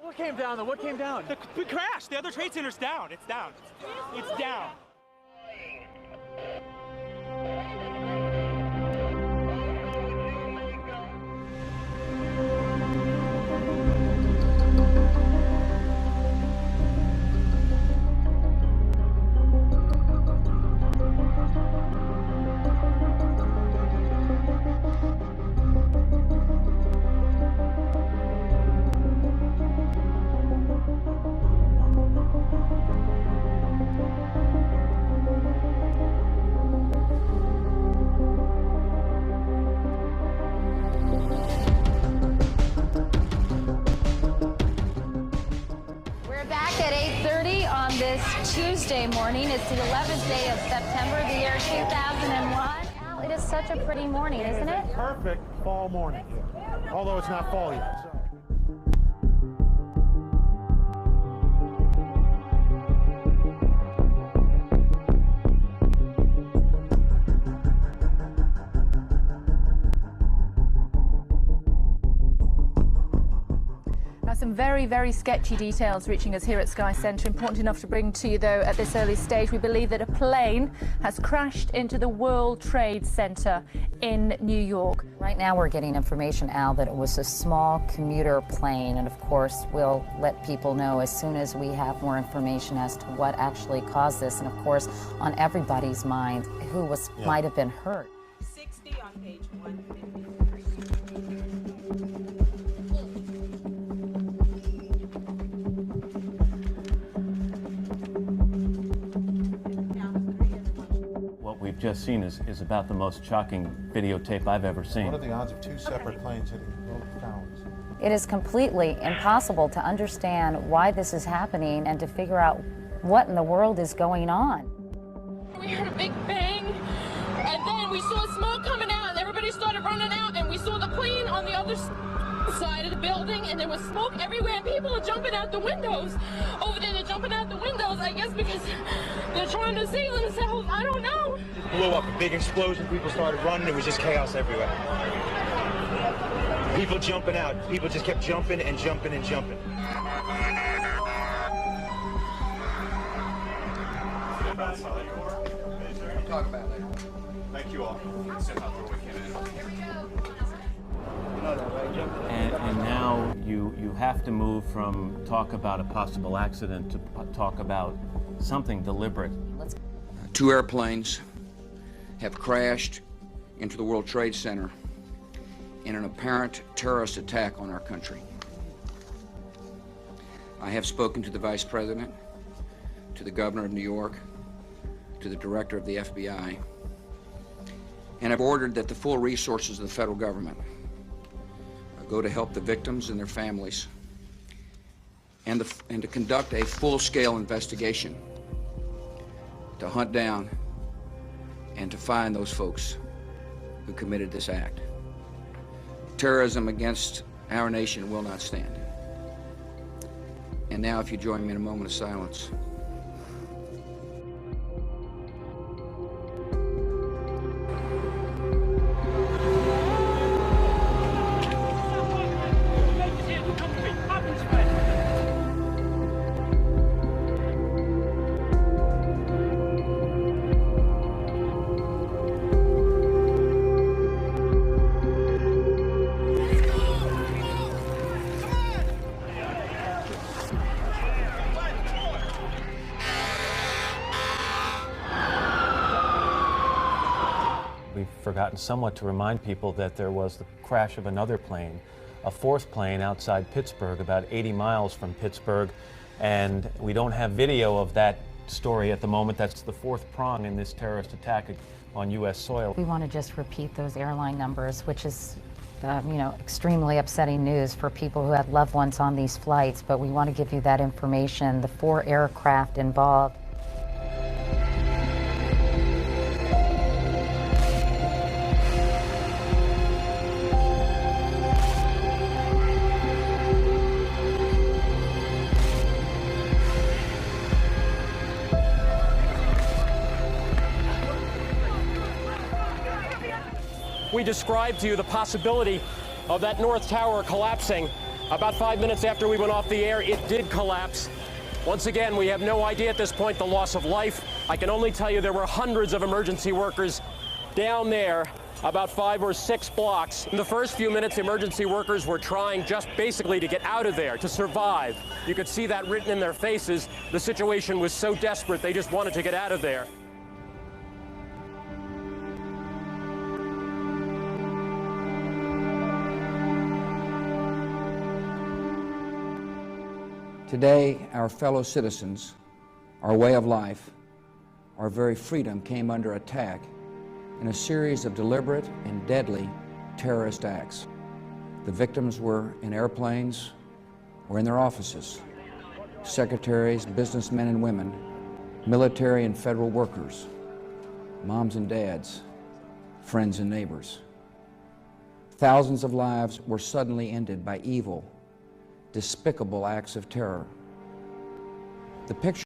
What came down, though? What came down? We crashed. The other Trade Center's down. It's down. It's down. This Tuesday morning. It's the 11th day of September, the year 2001. Al, it is such a pretty morning, isn't it? Perfect fall morning here, although it's not fall yet. So. Some very, very sketchy details reaching us here at Sky Centre. Important enough to bring to you, though, at this early stage. We believe that a plane has crashed into the World Trade Center in New York. Right now we're getting information, Al, that it was a small commuter plane. And, of course, we'll let people know as soon as we have more information as to what actually caused this. And, of course, on everybody's mind, who might have been hurt. 60 on page 153. We've just seen is about the most shocking videotape I've ever seen. What are the odds of two separate planes hitting both towers? It is completely impossible to understand why this is happening and to figure out what in the world is going on. We heard a big bang, and then we saw smoke coming out, and everybody started running out, and we saw the plane on the other side of the building, and there was smoke everywhere, and people are jumping out the windows. Over there, they're jumping out the windows, I guess because they're trying to save themselves. I don't know. It blew up, a big explosion, people started running, it was just chaos everywhere. People jumping out, people just kept jumping and jumping and jumping. Talk about it. Thank you all. And now you have to move from talk about a possible accident to talk about something deliberate. Two airplanes have crashed into the World Trade Center in an apparent terrorist attack on our country. I have spoken to the Vice President, to the Governor of New York, to the Director of the FBI, and have ordered that the full resources of the federal government go to help the victims and their families, and to conduct a full-scale investigation to hunt down and to find those folks who committed this act. Terrorism against our nation will not stand. And now, if you join me in a moment of silence. Forgotten somewhat to remind people that there was the crash of another plane, a fourth plane outside Pittsburgh, about 80 miles from Pittsburgh, and we don't have video of that story at the moment. That's the fourth prong in this terrorist attack on U.S. soil. We want to just repeat those airline numbers, which is extremely upsetting news for people who had loved ones on these flights, but we want to give you that information. The 4 aircraft involved. We described to you the possibility of that North Tower collapsing About 5 minutes after we went off the air, it did collapse. Once again, we have no idea at this point the loss of life. I can only tell you there were hundreds of emergency workers down there, about 5 or 6 blocks. In the first few minutes, emergency workers were trying just basically to get out of there, to survive. You could see that written in their faces. The situation was so desperate, they just wanted to get out of there. Today, our fellow citizens, our way of life, our very freedom came under attack in a series of deliberate and deadly terrorist acts. The victims were in airplanes or in their offices, secretaries, businessmen and women, military and federal workers, moms and dads, friends and neighbors. Thousands of lives were suddenly ended by evil, despicable acts of terror. The picture